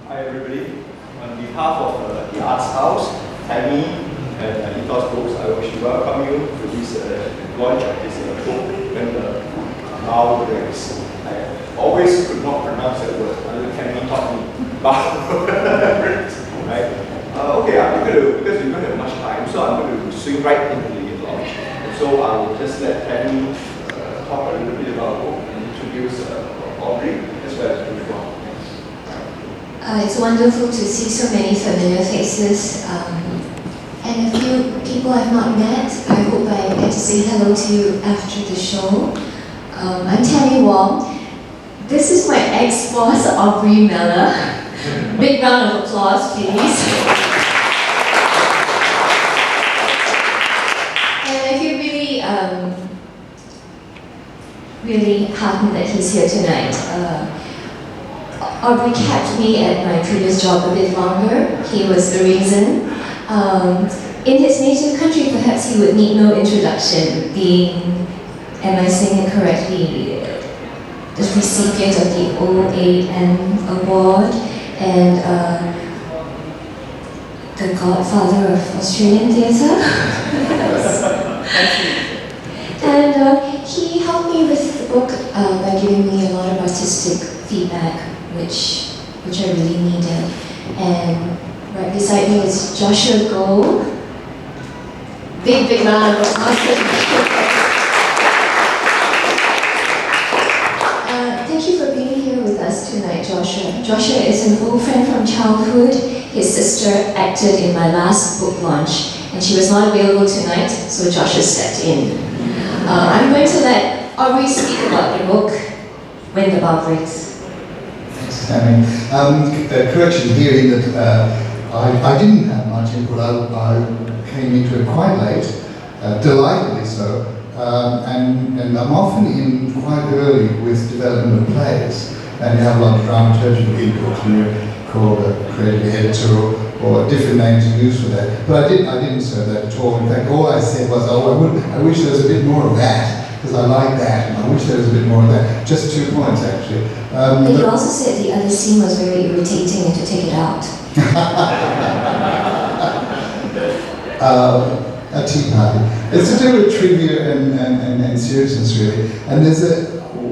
Hi everybody. On behalf of the Arts House, Tammy and Ethos Books, I wish to welcome you to this launch of this book, when the Bough Breaks. I always could not pronounce that word until Tammy taught me. Bough Breaks. Right? Okay, I'm going to, because we don't have much time, so I'm going to swing right into the launch. And so I will just let Tammy talk a little bit about the book and introduce Audrey as well as Irvine. It's wonderful to see so many familiar faces, and a few people I've not met. I hope I get to say hello to you after the show. I'm Tammy Wong. This is my ex-boss, Aubrey Miller. Big round of applause, please. And I feel really heartened that he's here tonight. Aubrey kept me at my previous job a bit longer. He was the reason. In his native country, perhaps he would need no introduction, being, am I saying it correctly, the recipient of the OAN award and the godfather of Australian theatre. And he helped me with the book by giving me a lot of artistic feedback, which I really needed. And right beside me is Joshua Gold. Big round of applause. Thank you for being here with us tonight, Joshua. Joshua is an old friend from childhood. His sister acted in my last book launch, and she was not available tonight, so Joshua stepped in. I'm going to let Aubrey speak about the book, When the Bough Breaks. Tammy. Correction here in that I didn't have much input. I came into it quite late, delightfully so, and I'm often in quite early with development of plays, and you have a lot of dramaturgical input, and you're called a creative editor or different names you use for that. But I didn't say that at all. In fact, all I said was, I wish there was a bit more of that, because I like that, and I wish there was a bit more of that. Just 2 points, actually. But you also said the other scene was very irritating and to take it out. A tea party. It's to do with trivia and seriousness, really. And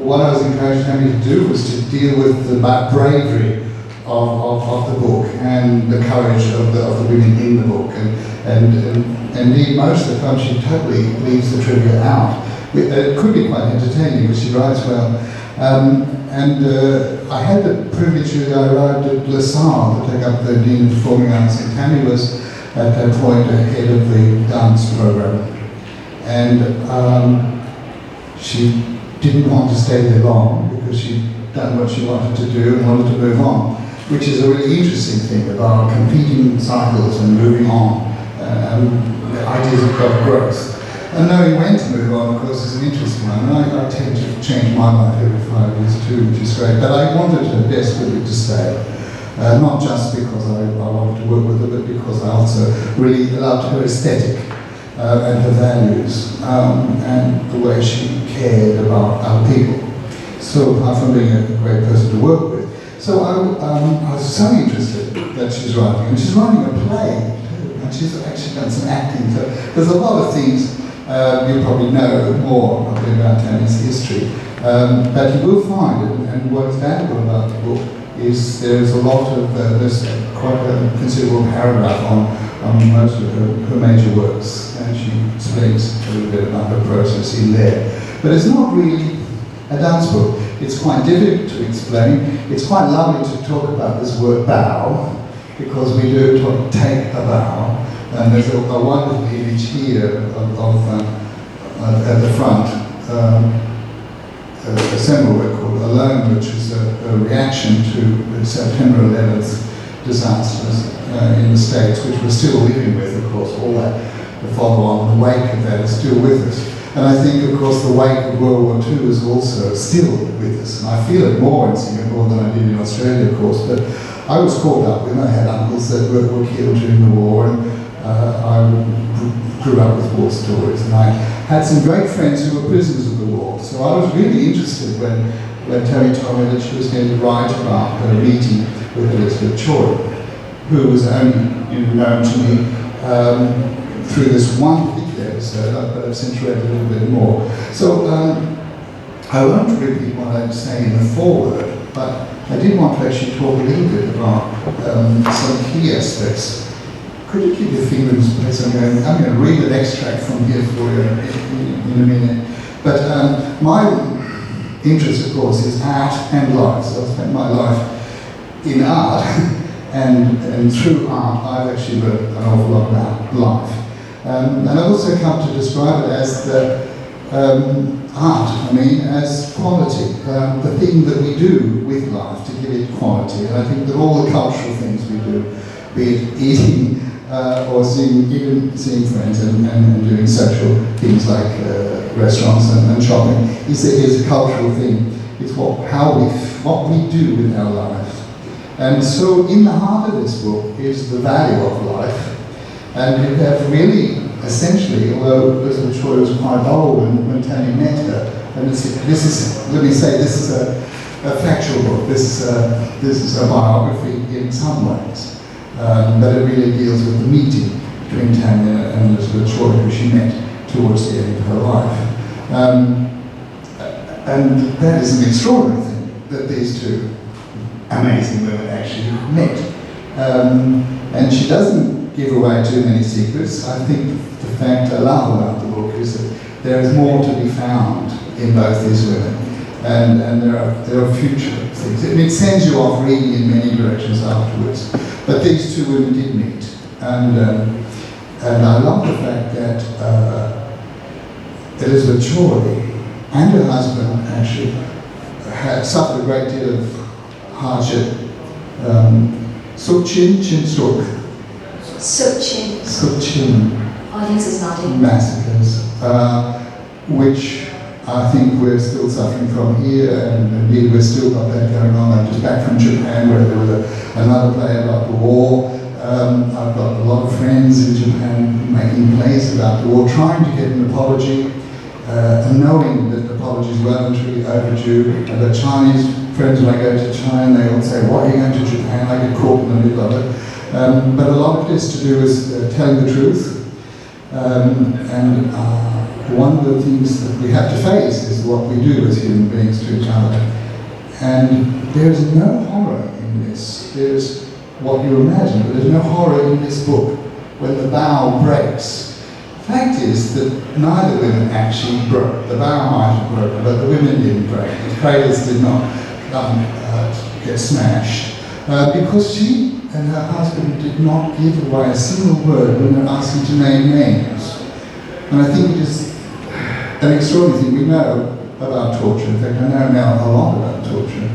what I was encouraging Tammy to do was to deal with the bravery of the book and the courage of the women in the book. And indeed, most of the time she totally leaves the trivia out. It could be quite entertaining, but she writes well. I had the privilege I arrived at LASALLE to take up the Dean of Performing Arts, and Tammy was at that point head of the dance program. And she didn't want to stay there long because she'd done what she wanted to do and wanted to move on, which is a really interesting thing about competing cycles and moving on, the ideas of growth. And knowing when to move on, of course, is an interesting one. And I tend to change my life every 5 years too, which is great. But I wanted her desperately to stay. Not just because I wanted to work with her, but because I also really loved her aesthetic and her values and the way she cared about other people. So apart from being a great person to work with. So I was so interested that she's writing. And she's writing a play too. And she's actually done some acting. So there's a lot of things. You probably know more about Tammy's history, but you will find it, and what is valuable about the book is there's a lot of, there's quite a considerable paragraph on most of her major works, and she explains a little bit about her process in there. But it's not really a dance book. It's quite difficult to explain. It's quite lovely to talk about this word bow, because we do take a bow. And there's a wonderful image here at the front, a symbol called Alone, which is a reaction to the September 11th disasters in the States, which we're still living with, of course. All that, the follow-on, the wake of that is still with us. And I think, of course, the wake of World War II is also still with us. And I feel it more in Singapore than I did in Australia, of course. But I was caught up with, I had uncles that were killed during the war, and I grew up with war stories, and I had some great friends who were prisoners of the war. So I was really interested when when Tammy told me that she was going to write about her meeting with Elizabeth Choy, who was only known to me through this one particular episode, but I've since read a little bit more. So I won't repeat what I'm saying in the foreword, but I did want to actually talk a little bit about some key aspects. Could you keep your finger in place? I'm going to read an extract from here for you in a minute. But my interest, of course, is art and life. So I've spent my life in art, and through art, I've actually learned an awful lot about life. And I've also come to describe it as the art, as quality, the thing that we do with life to give it quality. And I think that all the cultural things we do, be it eating or seeing friends and doing social things like restaurants and shopping, is a cultural thing. It's what we do with our lives. And so in the heart of this book is the value of life. And you have really, essentially, although Elizabeth Choy was quite old when Tammy met her, and this is a factual book. This is a biography in some ways. But it really deals with the meeting between Tammy and Elizabeth Choy, who she met towards the end of her life. And that is an extraordinary thing, that these two amazing women actually met. And she doesn't give away too many secrets. I think the fact I love about the book is that there is more to be found in both these women. And there are future things. It sends you off reading in many directions afterwards. But these two women did meet, and I love the fact that Elizabeth Choy and her husband actually had suffered a great deal of hardship. Sukchin. Audience is nodding. Massacres, which I think we're still suffering from here, and indeed we've still got that going on. I'm just back from Japan, where there was another play about the war. I've got a lot of friends in Japan making plays about the war, trying to get an apology, and knowing that the apology is well and truly overdue. I've got Chinese friends when I go to China, they all say, "Why are you going to Japan?" I get caught in the middle of it. But a lot of it is to do with telling the truth. One of the things that we have to face is what we do as human beings to each other. And there is no horror in this. There's what you imagine, but there's no horror in this book when the bough breaks. The fact is that neither women actually broke. The bough might have broken, but the women didn't break. The cradles did not get smashed. Because she and her husband did not give away a single word when they're asking to name names. And I think it is an extraordinary thing. We know about torture. In fact, I know now a lot about torture.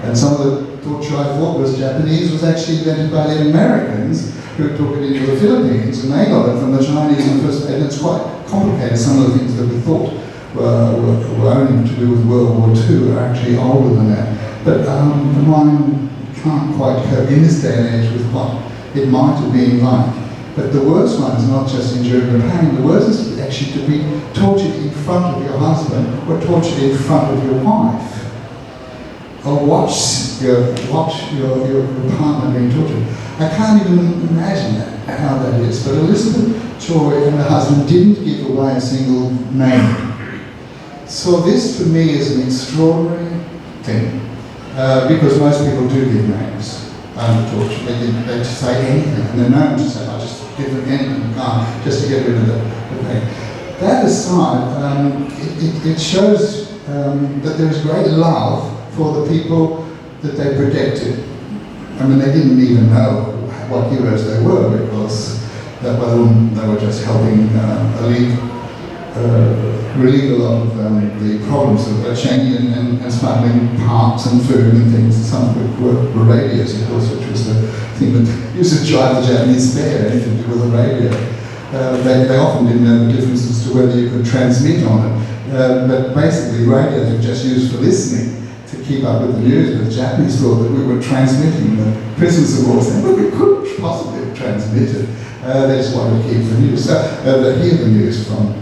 And some of the torture I thought was Japanese was actually invented by the Americans, who took it into the Philippines, and they got it from the Chinese in the first place. And it's quite complicated. Some of the things that we thought were only to do with World War II are actually older than that. But the mind can't quite cope in this day and age with what it might have been like. But the worst one is not just enduring the pain, the worst is actually to be tortured in front of your husband or tortured in front of your wife. Or watch your partner being tortured. I can't even imagine how that is. But Elizabeth Choy and her husband didn't give away a single name. So this, to me, is an extraordinary thing. Because most people do give names under torture. They just say anything, and they're known to say, "I just give them anything you can't, just to get rid of the pain." That aside, it shows that there is great love for the people that they protected. I mean, they didn't even know what heroes they were, because they were just helping relieve a lot of the problems of changing and smuggling parts and food and things. Some of it were radios, of course, which was the thing that used to drive the Japanese spare, anything to do with a radio. They often didn't know the difference as to whether you could transmit on it. But basically, radios were just used for listening to keep up with the news. But the Japanese thought that we were transmitting the prisoners of war, saying, "But we couldn't possibly have transmitted." They just wanted to keep the news, hear the news from.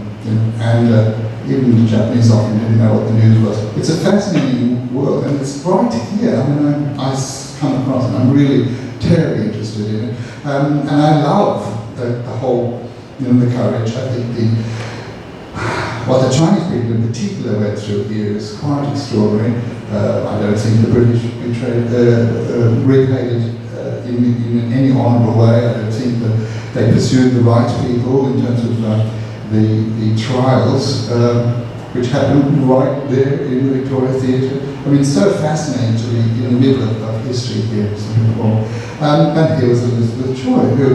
And Even the Japanese often didn't know what the news was. It's a fascinating world, and it's right here. I mean, I come across it. I'm really terribly interested in it, and I love the whole, the courage. I think what the Chinese people in particular went through here is quite extraordinary. I don't think the British repaid it in any honourable way. I don't think that they pursued the right people in terms of the trials, which happened right there in the Victoria Theatre. I mean, it's so fascinating to be in the middle of history here in Singapore. And here was Elizabeth Choy, who,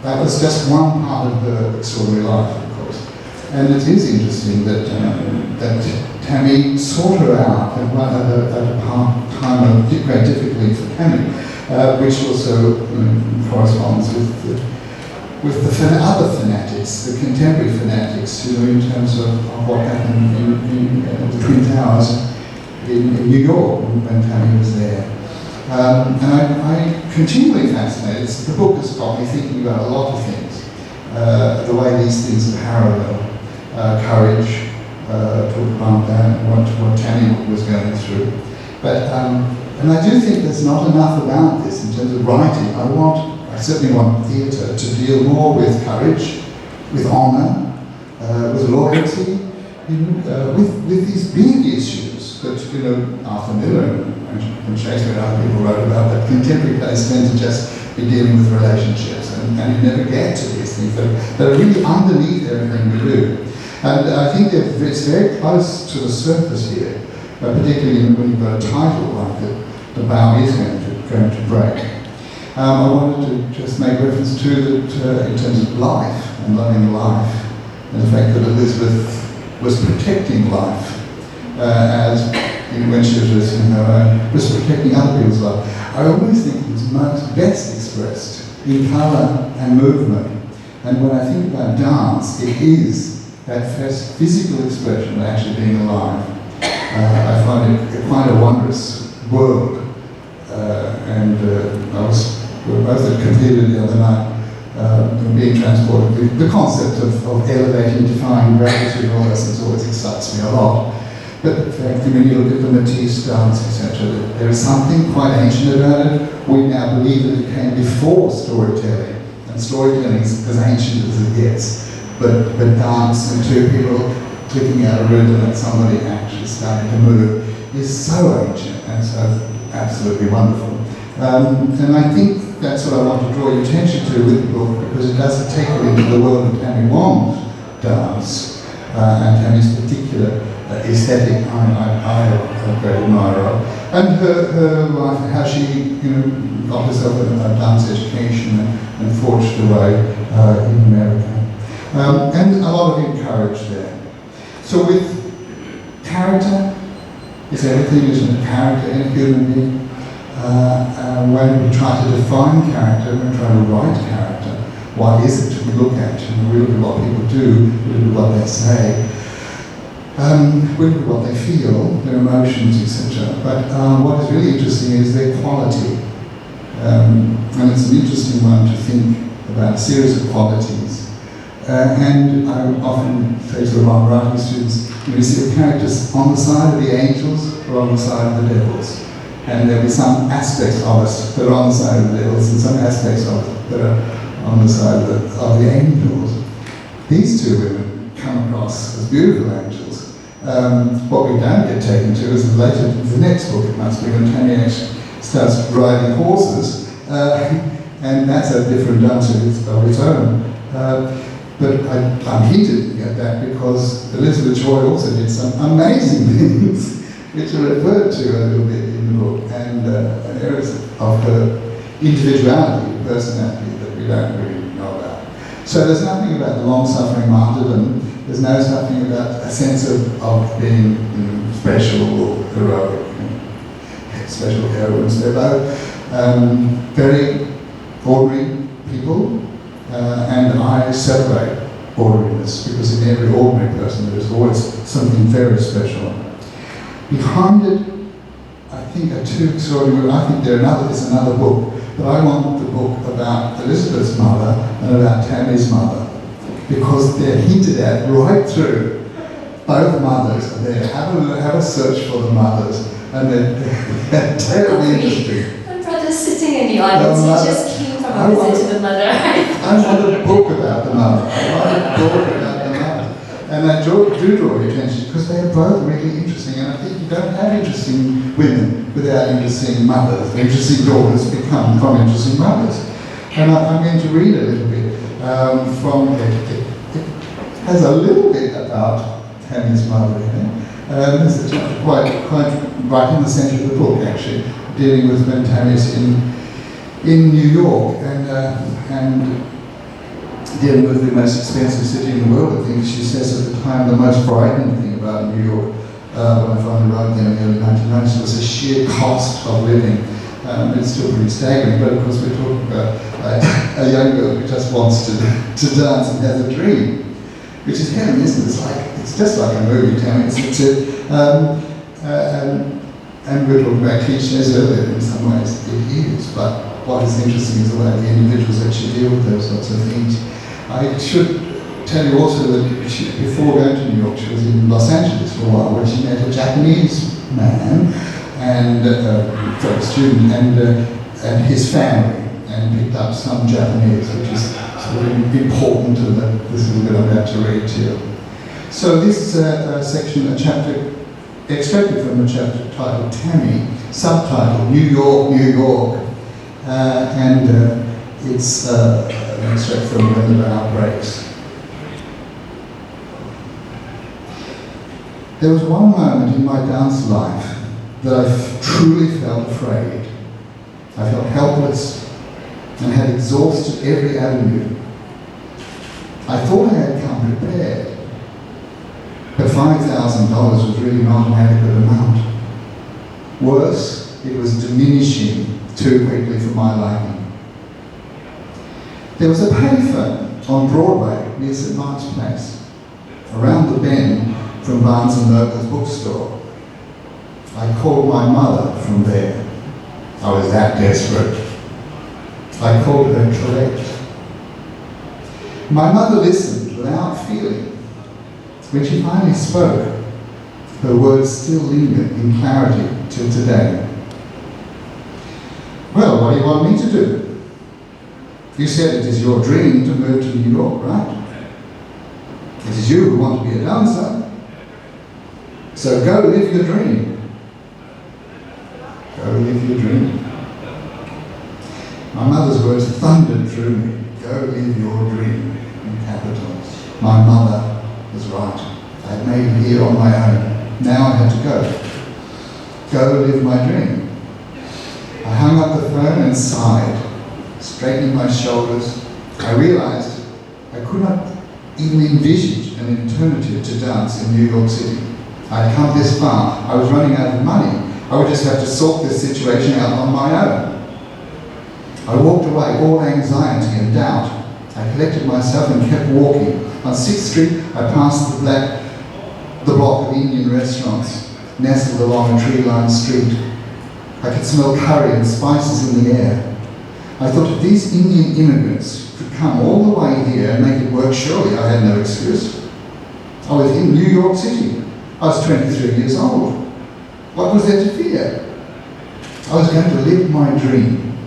that was just one part of her extraordinary life, of course. And it is interesting that Tammy sought her out at a time of great difficulty for Tammy, which also corresponds with the other fanatics, the contemporary fanatics, in terms of what happened in the Twin Towers in New York when Tammy was there. And I continually fascinated. The book has got me thinking about a lot of things, the way these things are parallel. Courage, talk about that, what Tammy was going through. But, and I do think there's not enough about this in terms of writing. I certainly want theatre to deal more with courage, with honour, with loyalty, with these big issues that, Arthur Miller and Shakespeare and other people wrote about, that contemporary plays tend to just be dealing with relationships, and you never get to these things that are really underneath everything we do. And I think it's very close to the surface here, particularly when you've got a title like the Bough is going to break. I wanted to just make reference to that in terms of life and loving life, and the fact that Elizabeth was protecting life when she was protecting other people's life. I always think it's best expressed in colour and movement. And when I think about dance, it is that first physical expression of actually being alive. I find it quite a wondrous world. We were both at Cathedral the other night, being transported. The concept of elevating, defying gravity and all that stuff always excites me a lot. But in fact, when you look at the Matisse dance, etc., there is something quite ancient about it. We now believe that it came before storytelling, and storytelling is as ancient as it gets. But dance and two people clicking out a rhythm and somebody actually starting to move is so ancient and so absolutely wonderful. And I think that's what I want to draw your attention to with the book, because it does take you into the world of Tammy Wong's dance and Tammy's particular aesthetic. I'm a great admirer of, and her life, how she got herself a dance education and forged her way in America. And a lot of encourage there. So with character, is everything, isn't it? Character in a human being. When we try to define character, when we try to write character, what is it we look at? We look at what people do, we look at what they say, we look at what they feel, their emotions, etc. But what is really interesting is their quality. And it's an interesting one to think about, a series of qualities. And I often say to my writing students, you see the characters on the side of the angels or on the side of the devils. And there'll be some aspects of us that are on the side of the devils and some aspects of us that are on the side of the angels. These two women come across as beautiful angels. What we don't get taken to is later, the next book, it must be, when Tammy actually starts riding horses, and that's a different dance of its own. But I'm heated at that because Elizabeth Choy also did some amazing things which are referred to a little bit in the book, and areas of her individuality, personality that we don't really know about. So there's nothing about the long-suffering martyrdom, there's nothing about a sense of being special or heroic, special heroines. They're both very ordinary people, and I celebrate ordinariness, because in every ordinary person there is always something very special. Behind it, I think, are two extraordinary. I think it's another book, but I want the book about Elizabeth's mother and about Tammy's mother, because they're hinted at right through. Both mothers are there. Have a search for the mothers, and they're terribly interesting. My brother's sitting in the audience. He just came from a visit to the mother. I want a book about the mother. I want a book about the mother. And I do draw your attention because they are both really interesting, and I think you don't have interesting women without interesting mothers. Interesting daughters become from interesting mothers. And I'm going to read a little bit from it. It has a little bit about Tammy's mother in it. There's a chapter quite right in the centre of the book, actually, dealing with when Tammy's in New York and dealing with the most expensive city in the world. I think she says at the time the most frightening thing about New York when I finally arrived there in the early 1990s was the sheer cost of living. It's still pretty staggering, but of course we're talking about a young girl who just wants to dance and has a dream, which is heaven, isn't it? It's just like a movie, Tammy. And we were talking about cliches earlier. In some ways, it is. But what is interesting is the way the individuals actually deal with those sorts of things. I should tell you also that before going to New York, she was in Los Angeles for a while, where she met a Japanese man and a student and his family, and picked up some Japanese, which is sort of important to this little bit I'm about to read to you. So this is a section, a chapter extracted from a chapter titled Tammy, subtitled New York, New York, and it's an extract from When the Bough Breaks. There was one moment in my dance life that I truly felt afraid. I felt helpless and had exhausted every avenue. I thought I had come prepared, but $5,000 was really not an adequate amount. Worse, it was diminishing too quickly for my liking. There was a payphone on Broadway near St. Mark's Place, around the bend from Barnes & Noble's bookstore. I called my mother from there. I was that desperate. I called her Colette. My mother listened without feeling. When she finally spoke, her words still linger in clarity till today. Well, what do you want me to do? You said it is your dream to move to New York, right? It is you who want to be a dancer. So go live your dream. Go live your dream. My mother's words thundered through me. Go live your dream, in capitals. My mother was right. I had made it here on my own. Now I had to go. Go live my dream. I hung up the phone and sighed, straightening my shoulders. I realized I could not even envisage an alternative to dance in New York City. I had come this far. I was running out of money. I would just have to sort this situation out on my own. I walked away, all anxiety and doubt. I collected myself and kept walking. On 6th Street, I passed the block of Indian restaurants, nestled along a tree-lined street. I could smell curry and spices in the air. I thought if these Indian immigrants could come all the way here and make it work, surely I had no excuse. I was in New York City. I was 23 years old. What was there to fear? I was going to live my dream.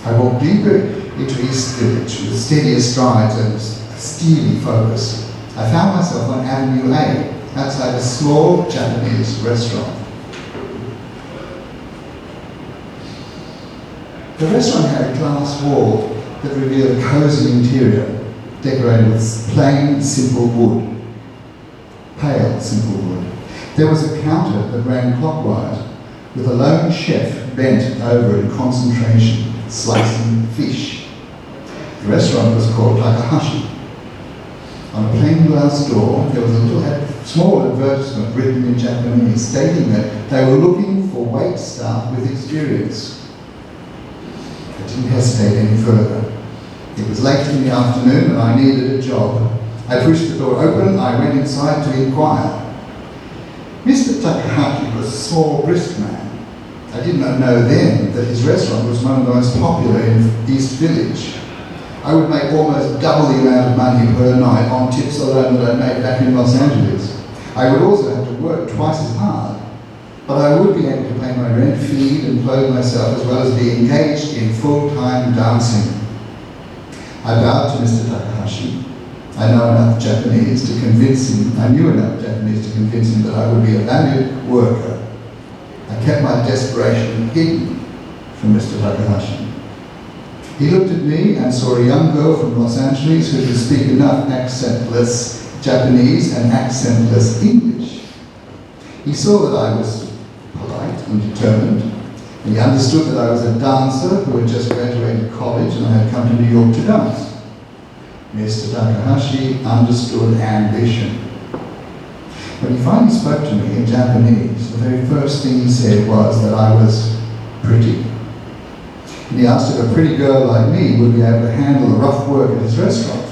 I walked deeper into East Village with steadier strides and a steely focus. I found myself on Avenue A, outside a small Japanese restaurant. The restaurant had a glass wall that revealed a cozy interior, decorated with plain, simple wood. Pale, simple wood. There was a counter that ran clockwise, with a lone chef bent over in concentration, slicing fish. The restaurant was called Takahashi. On a plain glass door, there was a small advertisement written in Japanese stating that they were looking for wait staff with experience. I didn't hesitate any further. It was late in the afternoon and I needed a job. I pushed the door open, I went inside to inquire. Mr. Takahashi was a small, brisk man. I did not know then that his restaurant was one of the most popular in East Village. I would make almost double the amount of money per night on tips alone that I made back in Los Angeles. I would also have to work twice as hard, but I would be able to pay my rent, feed and clothe myself, as well as be engaged in full-time dancing. I bowed to Mr. Takahashi. I knew enough Japanese to convince him that I would be a valued worker. I kept my desperation hidden from Mr. Takahashi. He looked at me and saw a young girl from Los Angeles who could speak enough accentless Japanese and accentless English. He saw that I was polite and determined, and he understood that I was a dancer who had just graduated college and I had come to New York to dance. Mr. Takahashi understood ambition. When he finally spoke to me in Japanese, the very first thing he said was that I was pretty. And he asked if a pretty girl like me would be able to handle the rough work at his restaurant.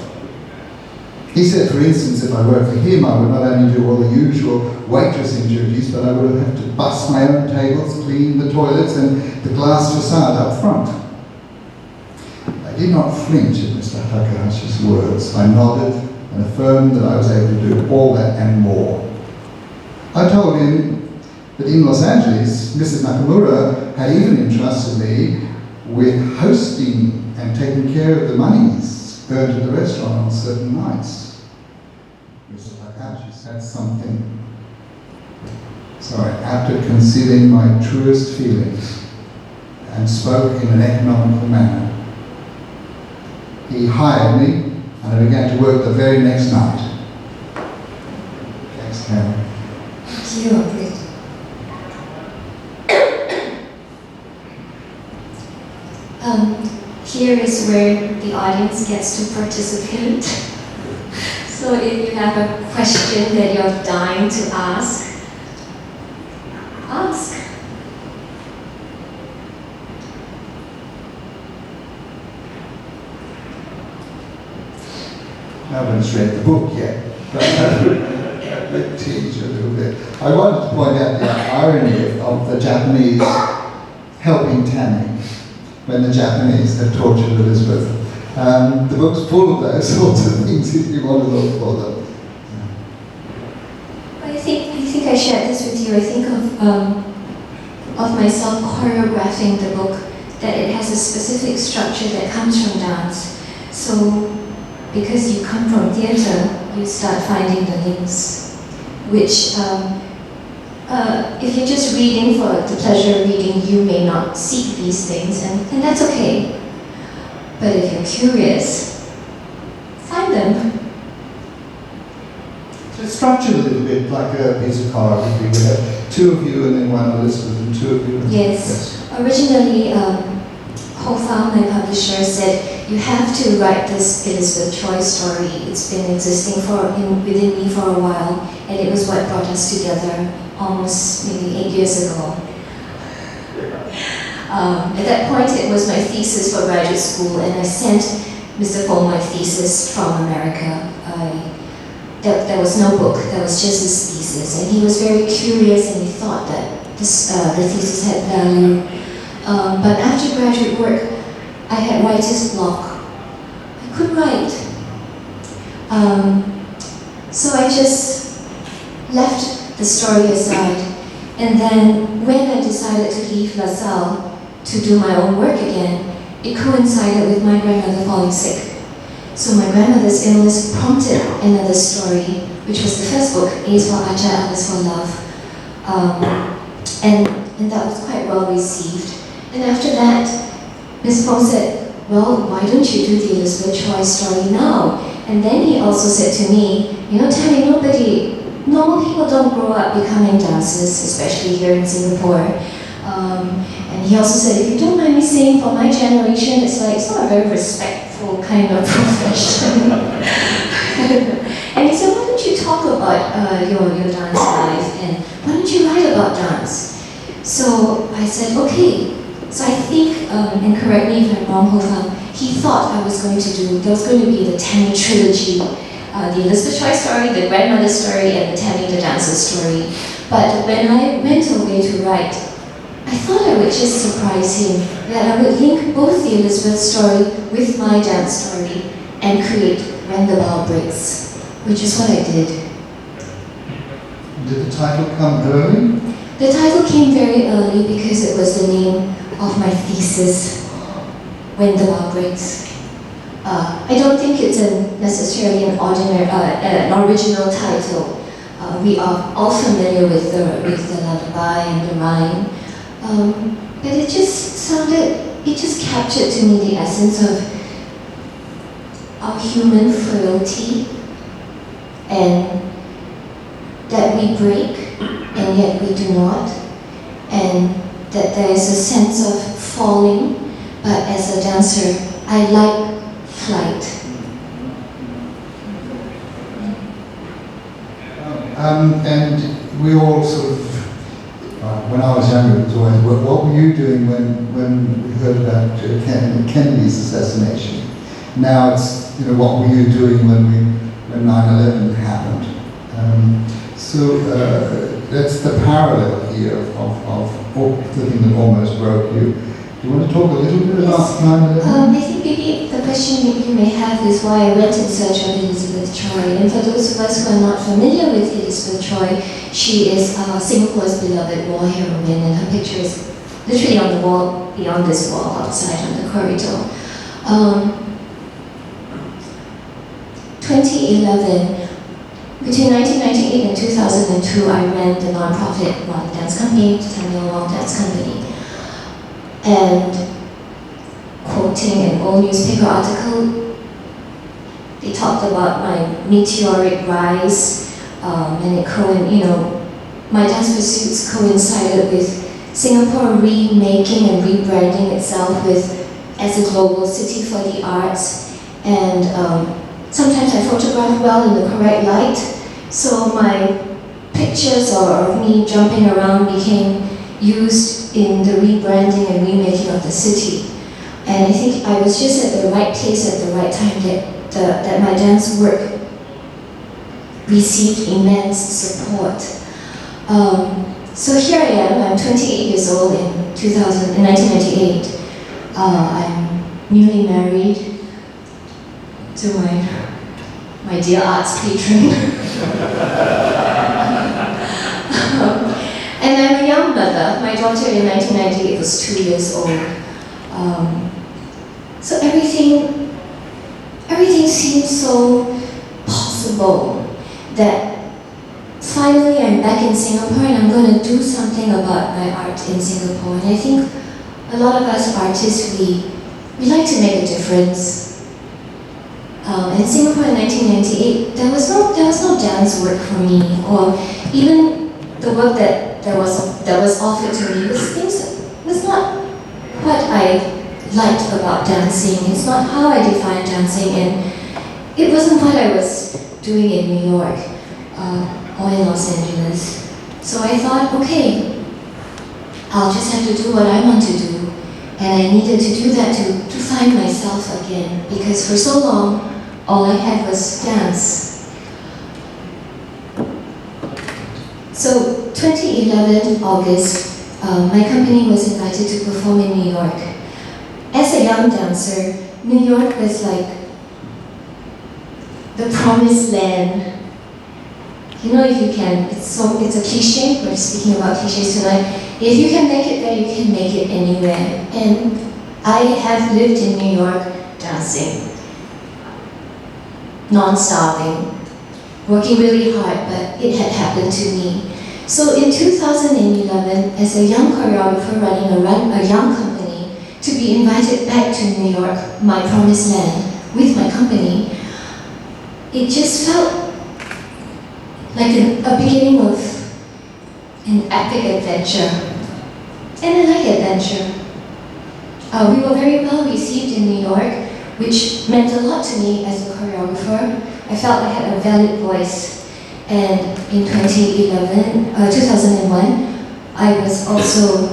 He said, for instance, if I worked for him, I would not only do all the usual waitressing duties, but I would have to bus my own tables, clean the toilets and the glass facade up front. I did not flinch at Mr. Takahashi's words. I nodded and affirmed that I was able to do all that and more. I told him that in Los Angeles, Mrs. Nakamura had even entrusted me with hosting and taking care of the monies earned at the restaurant on certain nights. Mr. Takahashi said something. So I acted concealing my truest feelings and spoke in an economical manner. He hired me and I began to work the very next night. Thanks, Tammy. Thank you. Here is where the audience gets to participate. So if you have a question that you're dying to ask. I haven't read the book yet, but I'll teach you a little bit. I wanted to point out the irony of the Japanese helping Tammy when the Japanese had tortured Elizabeth. The book's full of those sorts of things if you want to look for them. I think I shared this with you. I think of myself choreographing the book, that it has a specific structure that comes from dance. So because you come from theatre, you start finding the links, which if you're just reading for the pleasure of reading, you may not seek these things, and that's okay. But if you're curious, find them. So it's structured a little bit like a piece of choreography. We have two of you and then one Elizabeth and two of you. Yes. Originally, Ho Fang, my publisher, said you have to write this Elizabeth Choy story. It's been existing within me for a while, and it was what brought us together almost maybe 8 years ago. At that point, it was my thesis for graduate school, and I sent Mr. Fong my thesis from America. There was no book, there was just this thesis, and he was very curious, and he thought that the thesis had value. But after graduate work, I had writer's block. I couldn't write. So I just left the story aside. And then when I decided to leave LaSalle to do my own work again, it coincided with my grandmother falling sick. So my grandmother's illness prompted another story, which was the first book, A is for Achar, L is for Love. And that was quite well received. And after that, Ms. Fong said, well, why don't you do the Elizabeth Choy story now? And then he also said to me, you know, Tammy, normal people don't grow up becoming dancers, especially here in Singapore. And he also said, if you don't mind me saying, for my generation, it's not a very respectful kind of profession. And he said, why don't you talk about your dance life, and why don't you write about dance? So I said, okay. So I think, and correct me if I'm wrong, Ho Fang, he thought there was going to be the Tammy trilogy, the Elizabeth Choy story, the grandmother story, and the Tammy the dancer story. But when I went away to write, I I thought I would just surprise him, that I would link both the Elizabeth story with my dance story and create When the Bough Breaks, which is what I did. Did the title come early? The title came very early because it was the name of my thesis, When the Bough Breaks. I don't think it's necessarily an original title. We are all familiar with the lullaby and the rhyme, but it just captured to me the essence of our human frailty, and that we break and yet we do not, and that there is a sense of falling, but as a dancer, I like flight. And we all sort of, when I was younger, it was always, what were you doing when we heard about Kennedy's assassination? Now it's, what were you doing when 9/11 happened? So that's the parallel here of the thing that almost broke you. Do you want to talk a little bit about 9/11? I think maybe the question you may have is why I went in search of Elizabeth Choy. And for those of us who are not familiar with Elizabeth Choy, she is Singapore's beloved war heroine, and her picture is literally on the wall, beyond this wall, outside on the corridor. 2011, between 1998 and 2002, I ran the non-profit dance company, Tammy L Wong Dance Company. And quoting an old newspaper article, they talked about my meteoric rise, and it my dance pursuits coincided with Singapore remaking and rebranding itself as a global city for the arts, and sometimes I photograph well in the correct light, so my pictures of me jumping around became used in the rebranding and remaking of the city. And I think I was just at the right place at the right time that my dance work received immense support. So here I am, I'm 28 years old in 1998. I'm newly married to my dear arts patron. And I'm a young mother. My daughter in 1998 was 2 years old. So everything seemed so possible that finally I'm back in Singapore and I'm going to do something about my art in Singapore. And I think a lot of us artists, we like to make a difference. In Singapore in 1998, there was no dance work for me, or even the work that was offered to me was not what I liked about dancing. It's not how I define dancing, and it wasn't what I was doing in New York or in Los Angeles. So I thought, okay, I'll just have to do what I want to do, and I needed to do that to find myself again, because for so long all I had was dance. So 2011, August, my company was invited to perform in New York. As a young dancer, New York was like the promised land. If you can, it's a cliche, we're speaking about cliches tonight. If you can make it there, you can make it anywhere. And I have lived in New York dancing, non-starving, working really hard, but it had happened to me. So in 2011, as a young choreographer running a young company, to be invited back to New York, my promised land, with my company, it just felt like a beginning of an epic adventure. And I like adventure. We were very well received in New York, which meant a lot to me as a choreographer. I felt I had a valid voice. And in 2001, I was also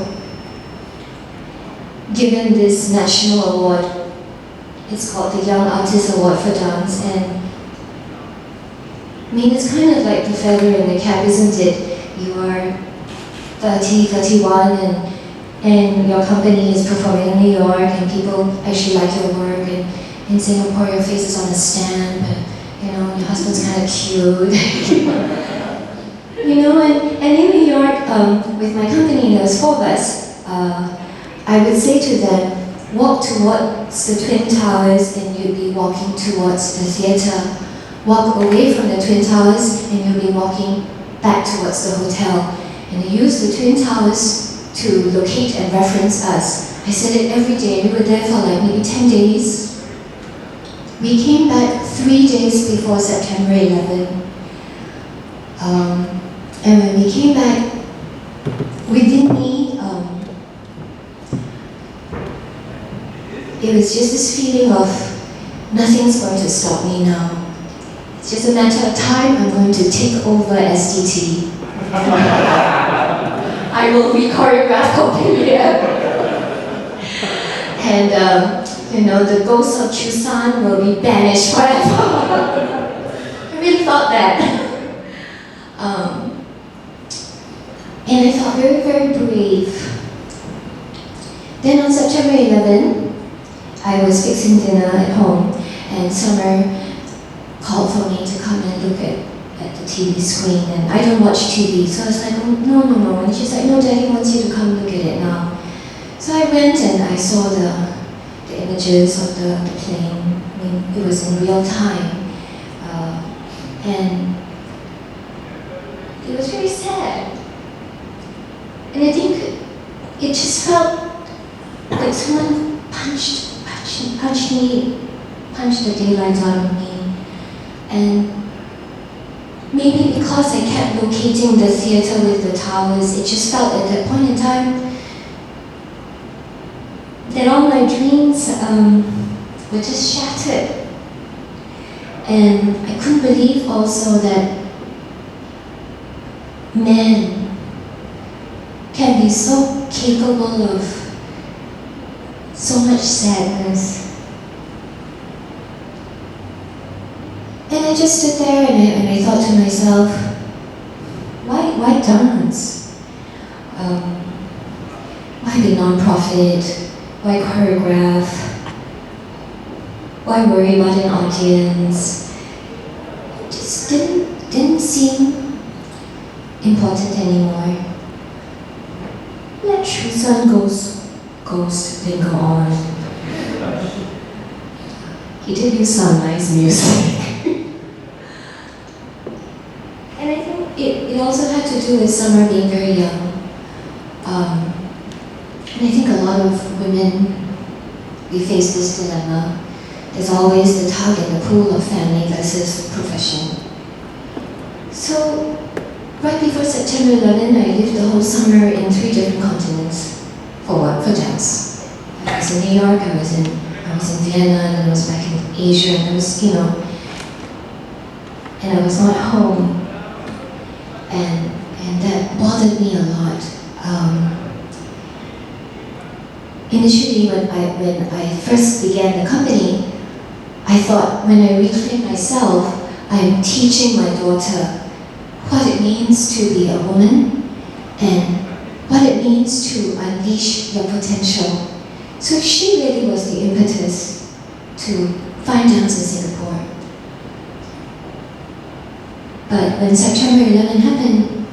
given this national award. It's called the Young Artist Award for Dance. And it's kind of like the feather in the cap, isn't it? You are 30, 31, and and your company is performing in New York, and people actually like your work, and in Singapore your face is on a stamp, and you know, your husband's kind of cute. You know, and in New York, with my company, there was 4 of us, I would say to them, walk towards the Twin Towers and you'll be walking towards the theatre. Walk away from the Twin Towers and you'll be walking back towards the hotel. And they use the Twin Towers to locate and reference us. I said it every day. We were there for like maybe 10 days. We came back 3 days before September 11. And when we came back, within me, it was just this feeling of nothing's going to stop me now. It's just a matter of time. I'm going to take over SDT. I will re-choreograph completely. And you know, the ghost of Chusan will be banished forever. I really thought that. And I felt very, very brave. Then on September 11, I was fixing dinner at home, and Summer called for me to come and look at the TV screen, and I don't watch TV, so I was like, oh, no. And she's like, no, Daddy wants you to come look at it now. So I went and I saw the images of the plane. I mean, it was in real time. And it was very sad. And I think it just felt like someone punched the daylight out of me. And maybe because I kept locating the theatre with the towers, it just felt at that point in time that all my dreams were just shattered. And I couldn't believe also that men can be so capable of so much sadness. And I just stood there and I thought to myself, why dance? Why be non-profit? Why choreograph? Why worry about an audience? It just didn't seem important anymore. Let Chusan Ghost then go on. He did use some nice music. And I think it also had to do with Summer being very young. And I think a lot of women, we face this dilemma. There's always the tug and the pull of family versus profession. So, right before September 11, I lived the whole summer in 3 different continents. For what? For dance. I was in New York, I was in Vienna, and then I was back in Asia, and I was, you know, and I was not home. And that bothered me a lot. Initially, when I first began the company, I thought when I reclaim myself, I'm teaching my daughter what it means to be a woman and what it means to unleash your potential. So she really was the impetus to find dance in Singapore. But when September 11 happened,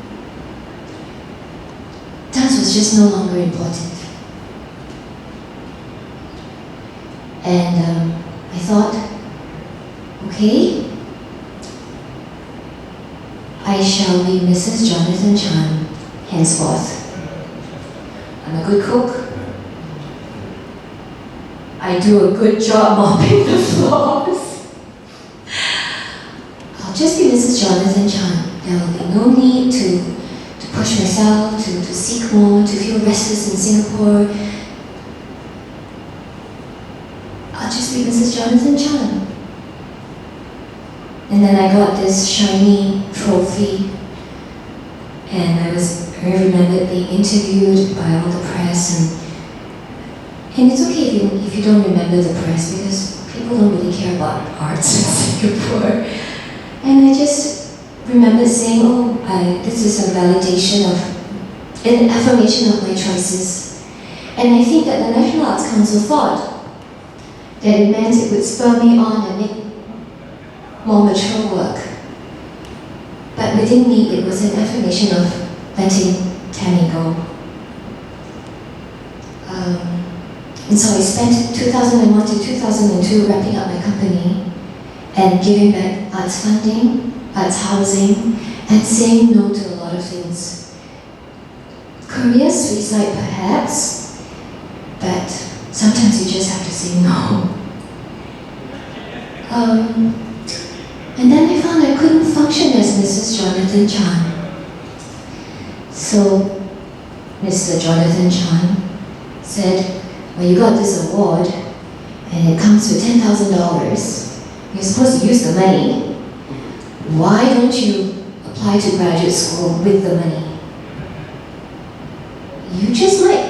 dance was just no longer important. And I thought, okay, I shall be Mrs. Jonathan Chan henceforth. I'm a good cook. I do a good job mopping the floors. I'll just be Mrs. Jonathan Chan. There will be no need to push myself, to seek more, to feel restless in Singapore. I'll just be Mrs. Jonathan Chan. And then I got this shiny trophy, and I remember being interviewed by all the press, and it's okay if you don't remember the press, because people don't really care about arts in Singapore. And I just remember saying, oh, this is a validation of, an affirmation of my choices. And I think that the National Arts Council thought that it meant it would spur me on and make more mature work. But within me, it was an affirmation of letting Tammy go. And so I spent 2001 to 2002 wrapping up my company and giving back arts funding, arts housing, and saying no to a lot of things. Career suicide perhaps, but sometimes you just have to say no. And then I found I couldn't function as Mrs. Jonathan Chan. So Mr. Jonathan Chan said, well, you got this award and it comes with $10,000. You're supposed to use the money. Why don't you apply to graduate school with the money? You just might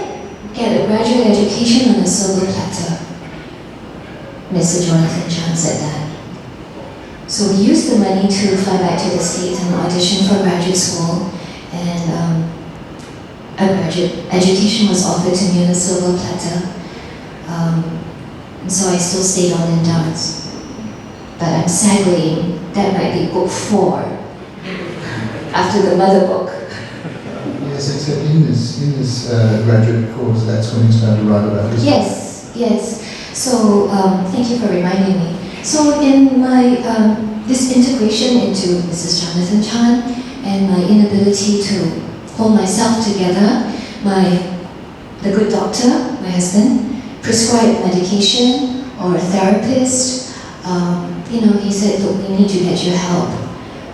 get a graduate education on a silver platter. Mr. Jonathan Chan said that. So we used the money to fly back to the States and audition for graduate school, and a graduate education was offered to me on a silver platter. And so I still stayed on in dance. But I'm segueing, that might be book 4, after the mother book. Yes, except in this graduate course, that's when you started to write about this. Yes. So thank you for reminding me. So in my this integration into Mrs. Jonathan Chan and my inability to hold myself together, the good doctor, my husband, prescribed medication or a therapist. He said, look, we need to get you help.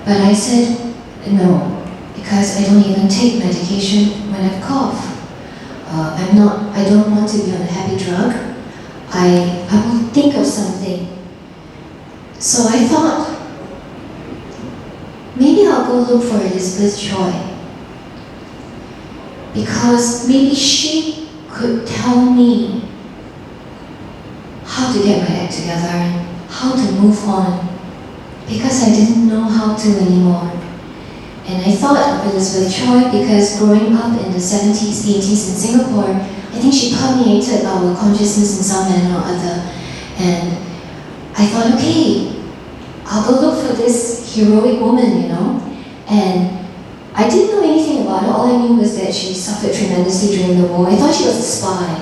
But I said no, because I don't even take medication when I cough. I don't want to be on a happy drug. I will think of something. So I thought, maybe I'll go look for Elizabeth Choy. Because maybe she could tell me how to get my act together and how to move on. Because I didn't know how to anymore. And I thought of Elizabeth Choy because growing up in the 70s, 80s in Singapore, I think she permeated our consciousness in some manner or other. And I thought, okay, I'll go look for this heroic woman, And I didn't know anything about her. All I knew was that she suffered tremendously during the war. I thought she was a spy.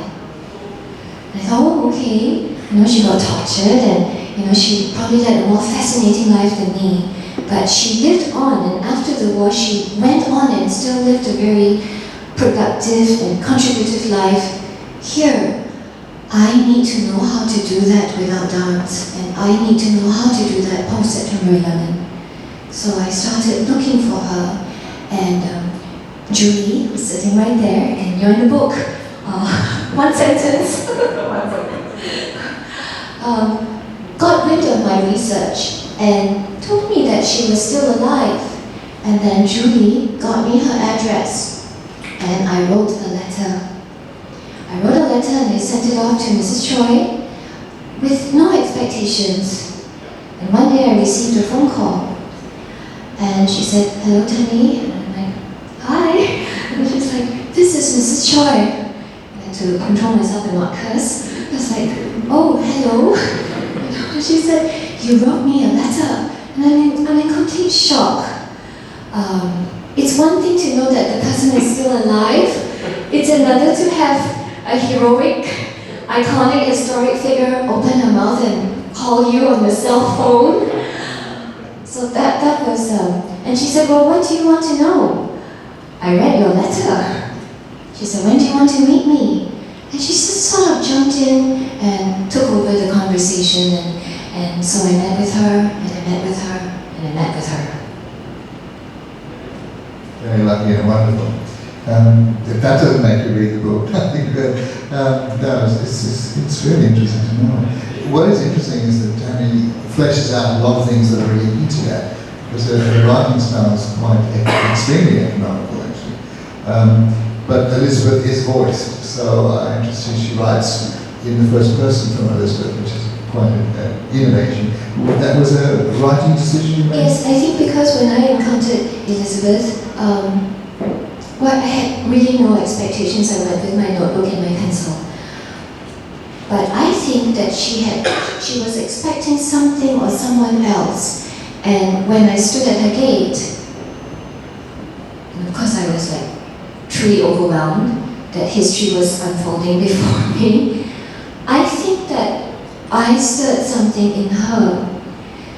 And I thought, oh, okay. She got tortured and, she probably led a more fascinating life than me. But she lived on, and after the war, she went on and still lived a very productive and contributive life. Here, I need to know how to do that without dance, and I need to know how to do that post-September 11. So I started looking for her, and Julie, who's sitting right there, and you're in the book, one sentence, got wind of my research and told me that she was still alive. And then Julie got me her address, and I wrote a letter. And I sent it off to Mrs. Choy with no expectations. And one day I received a phone call, and she said, hello, Tammy. And I'm like, hi. And she's like, this is Mrs. Choy. And to control myself and not curse, I was like, oh, hello. And she said, you wrote me a letter. And I'm in complete shock. It's one thing to know that the person is still alive. It's another to have a heroic, iconic, historic figure open her mouth and call you on the cell phone. So that was, and she said, well, what do you want to know? I read your letter. She said, when do you want to meet me? And she just sort of jumped in and took over the conversation, and so I met with her, and I met with her, and I met with her. Very lucky and wonderful. If that doesn't make you read the book, I think it's really interesting to know. What is interesting is that Tammy fleshes out a lot of things that are really easy at, because her writing style is quite extremely economical, actually. But Elizabeth is voiced, so I'm interested she writes in the first person from Elizabeth, which is quite an innovation. That was a writing decision you made? Yes, I think because when I encountered Elizabeth, I had really no expectations. I went with my notebook and my pencil. think that she was expecting something or someone else. And when I stood at her gate, and of course I was like truly overwhelmed that history was unfolding before me, I think that I stirred something in her.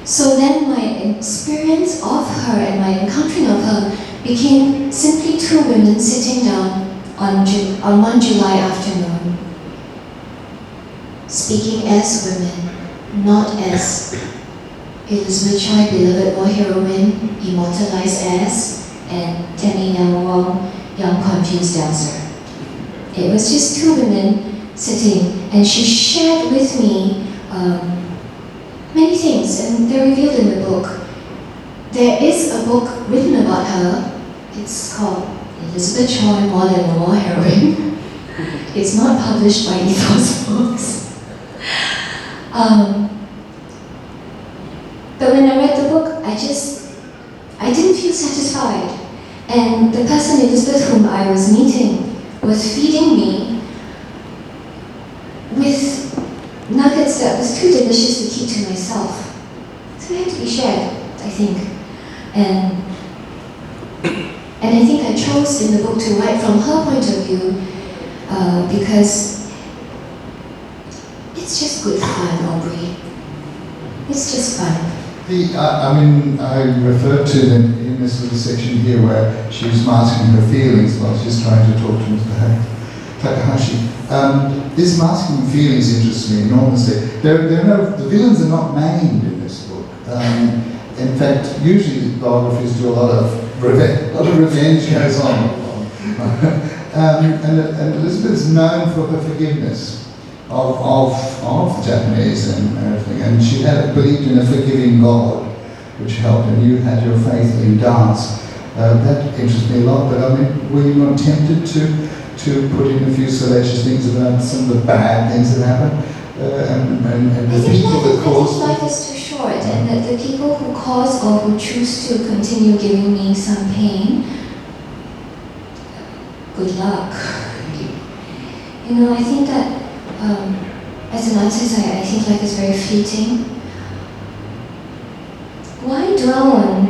So then my experience of her and my encountering of her became simply two women sitting down on one July afternoon, speaking as women, not as Elizabeth Choy, beloved war heroine, immortalized as, and Tammy L Wong, young confused dancer. It was just two women sitting, and she shared with me many things, and they're revealed in the book. There is a book written about her. It's called Elizabeth Choy, More Than a War Heroine. It's not published by Ethos books. But when I read the book, I didn't feel satisfied. And the person, Elizabeth, whom I was meeting, was feeding me with nuggets that was too delicious to keep to myself. So it had to be shared, I think. And I think I chose in the book to write from her point of view because it's just good fun, Aubrey. It's just fun. I referred to them in this little section here where she was masking her feelings while she's trying to talk to Mr. Takahashi. This masking feelings interests me enormously. The villains are not named in this book. In fact, usually biographies do a lot of revenge goes on. and Elizabeth's known for her forgiveness of the Japanese and everything. And she believed in a forgiving God, which helped, and you had your faith in dance. That interests me a lot, but I mean, were you not tempted to put in a few salacious things about some of the bad things that happened? And the people that caused... I think life is too short, and that the people who cause or who choose to continue giving me some pain, good luck. You know, I think that as an artist, I think life is very fleeting. Why dwell on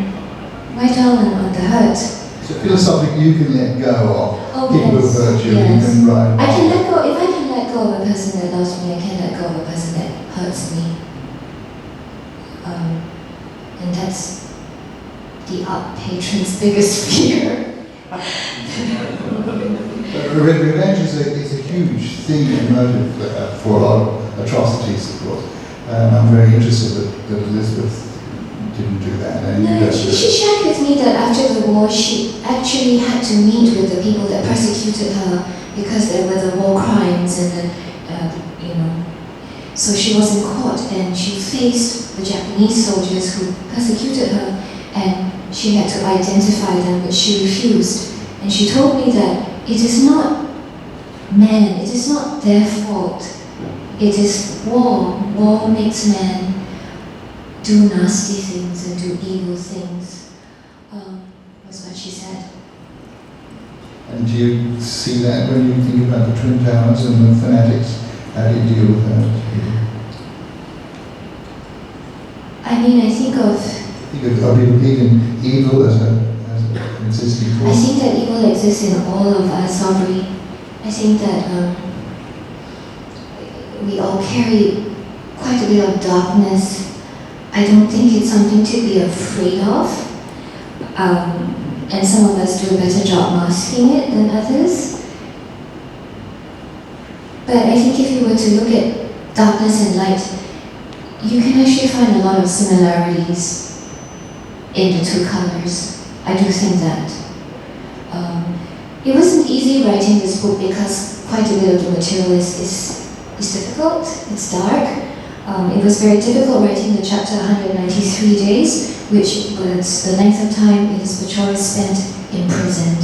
the hurt? So philosophic, you can let go of people who hurt you. Yes. You can write. I can let go. If I can let go of a person that loves me, I can let go of a person that hurts me. And that's the art patron's biggest fear. Revenge is a huge theme and motive for a lot of atrocities, of course. I'm very interested that Elizabeth didn't do that. And no, she shared with me that after the war, she actually had to meet with the people that persecuted her because there were the war crimes and the, So she was in court and she faced the Japanese soldiers who persecuted her, and she had to identify them, but she refused. And she told me that it is not man, it is not their fault. It is war. War makes men do nasty things and do evil things, was what she said. And do you see that when you think about the Twin Towers and the fanatics? How do you deal with that? I mean, I think of people believe in evil as an existing force. I think that evil exists in all of us, Aubrey. I think that we all carry quite a bit of darkness. I don't think it's something to be afraid of. And some of us do a better job masking it than others. But I think if you were to look at darkness and light, you can actually find a lot of similarities in the two colors. I do think that. It wasn't easy writing this book because quite a bit of the material is difficult, it's dark. It was very difficult writing the chapter 193 days, which was the length of time Elizabeth Choy spent imprisoned.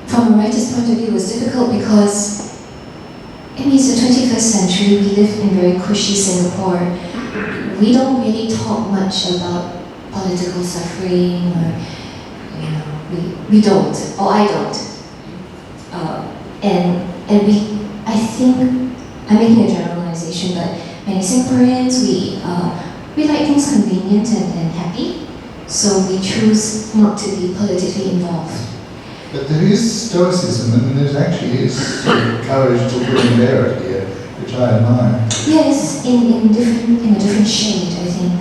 From a writer's point of view, it was difficult because it's the 21st century. We live in very cushy Singapore. We don't really talk much about political suffering, or we don't, or I don't. And I think I I'm making a generalization, but many Singaporeans, we like things convenient and happy, so we choose not to be politically involved. But there is stoicism, and there actually is courage to bring merit here, which I admire. Yes, in a different shade, I think.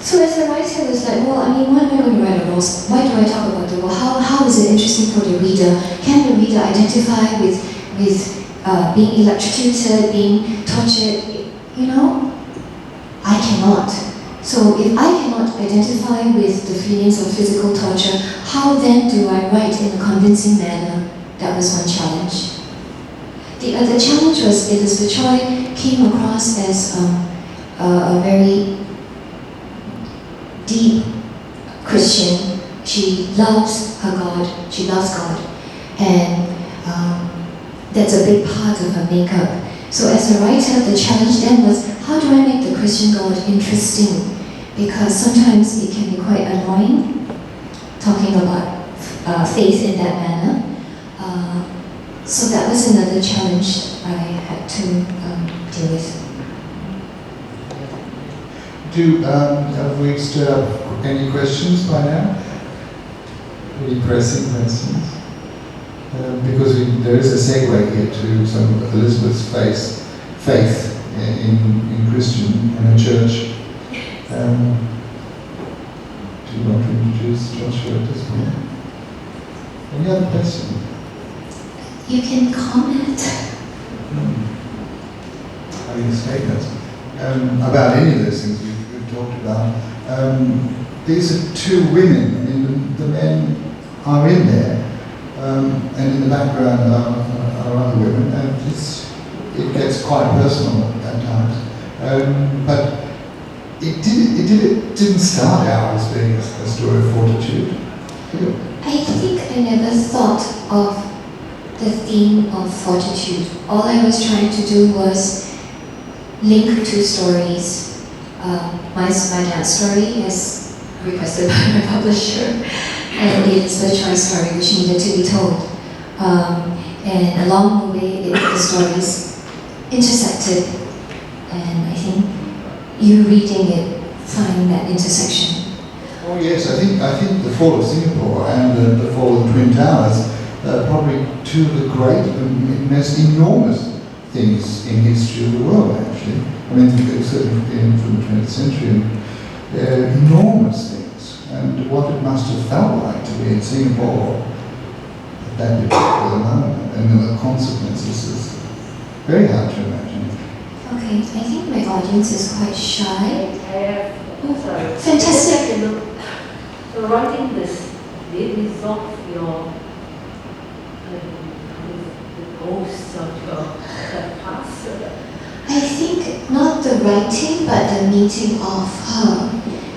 So as a writer, it was like, well, I mean, why am I going to write a rose? Why do I talk about the rose? How is it interesting for the reader? Can the reader identify with being electrocuted, being tortured? You know, I cannot. So if I cannot identify with the feelings of physical torture, how then do I write in a convincing manner? That was one challenge. The other challenge was Elizabeth Choy came across as a very deep Christian. She loves her God, she loves God, and that's a big part of her makeup. So as a writer, the challenge then was, how do I make the Christian God interesting? Because sometimes it can be quite annoying talking about faith in that manner. So that was another challenge I had to deal with. Have we stirred up any questions by now? Any pressing questions? Because there is a segue here to some of Elizabeth's faith in Christian, in a church. Do you want to introduce Joshua at this point? Any other question? You can comment. How do you say that? About any of those things we've talked about. These are two women. I mean, the men are in there, and in the background are other women, and it gets quite personal at times. But it didn't start out as being a story of fortitude. I think I never thought of the theme of fortitude. All I was trying to do was link two stories. My dad's story, as requested by my publisher, and the Elizabeth Choy story, which needed to be told. And along the way, the stories intersected, and I think you reading it find that intersection. Oh yes, I think the fall of Singapore and the fall of the Twin Towers are probably two of the great and most enormous things in history of the world, actually. I mean, certainly from the 20th century, they're enormous things. And what it must have felt like to be in Singapore at that particular moment, and the consequences is very hard to imagine. Okay, I think my audience is quite shy. Sorry. Fantastic. So writing this, did it resolve your the ghosts of your past? I think not the writing, but the meeting of her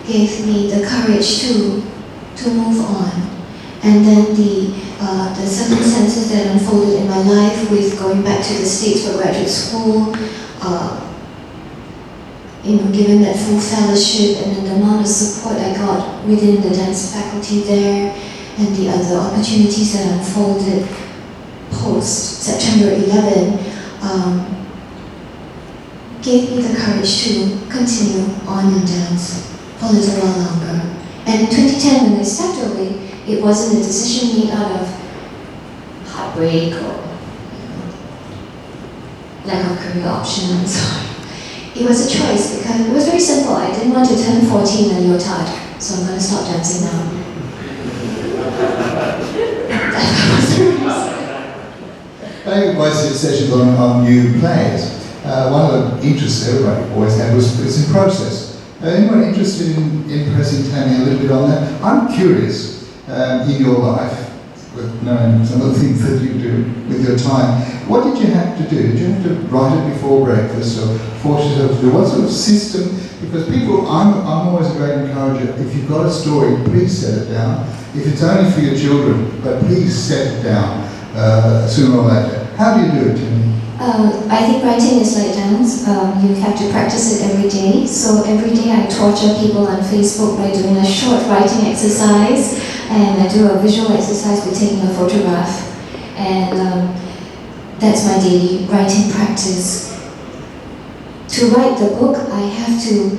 gave me the courage to move on. And then the circumstances that unfolded in my life with going back to the States for graduate school, given that full fellowship and then the amount of support I got within the dance faculty there, and the other opportunities that unfolded post September 11, gave me the courage to continue on in dance for a little while longer. And in 2010, when I stepped away, it wasn't a decision made out of heartbreak or lack of career option and so on. It was a choice because it was very simple. I didn't want to turn 40 in a leotard, so I'm going to stop dancing now. That was the reason. I think most sessions on new plays. One of the interests everybody always had was in process. Anyone interested in pressing Tammy a little bit on that? I'm curious in your life, with knowing some of the things that you do with your time. What did you have to do? Did you have to write it before breakfast or force yourself to do? What sort of system? Because people, I'm always a great encourager. If you've got a story, please set it down. If it's only for your children, but please set it down sooner or later. How do you do it, Tammy? I think writing is like dance. You have to practice it every day. So every day I torture people on Facebook by doing a short writing exercise, and I do a visual exercise with taking a photograph. And that's my daily writing practice. To write the book, I have to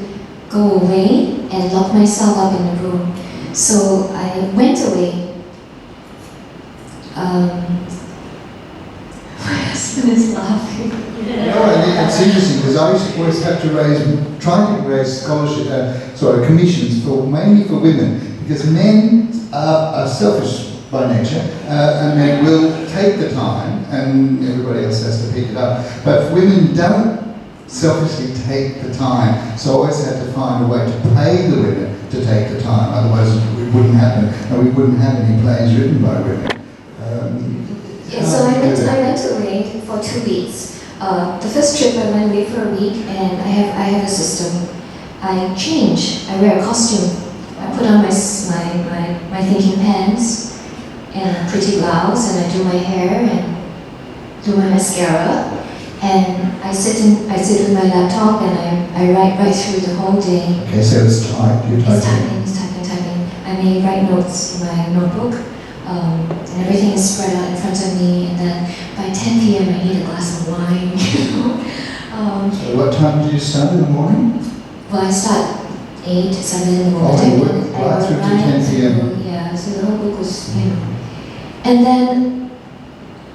go away and lock myself up in a room. So I went away. My husband is laughing. No, and it's interesting because I used to always have to try to raise commissions mainly for women, because men are selfish by nature, and they will take the time, and everybody else has to pick it up. But women don't selfishly take the time, so I always had to find a way to pay the women to take the time, otherwise it wouldn't happen, and we wouldn't have any plays written by women. So I went away for 2 weeks. The first trip I went away for a week, and I have a system. I change. I wear a costume. I put on my thinking pants and a pretty blouse, and I do my hair and do my mascara, and I sit with my laptop and I write right through the whole day. Okay, so it's typed. You're typing. It's typing. I may write notes in my notebook. And everything is spread out in front of me, and then by 10 p.m. I need a glass of wine. So what time do you start in the morning? Well, I start 8, 7 in the morning. Oh, you work right through to 10 p.m. Yeah, so the whole book was, And then,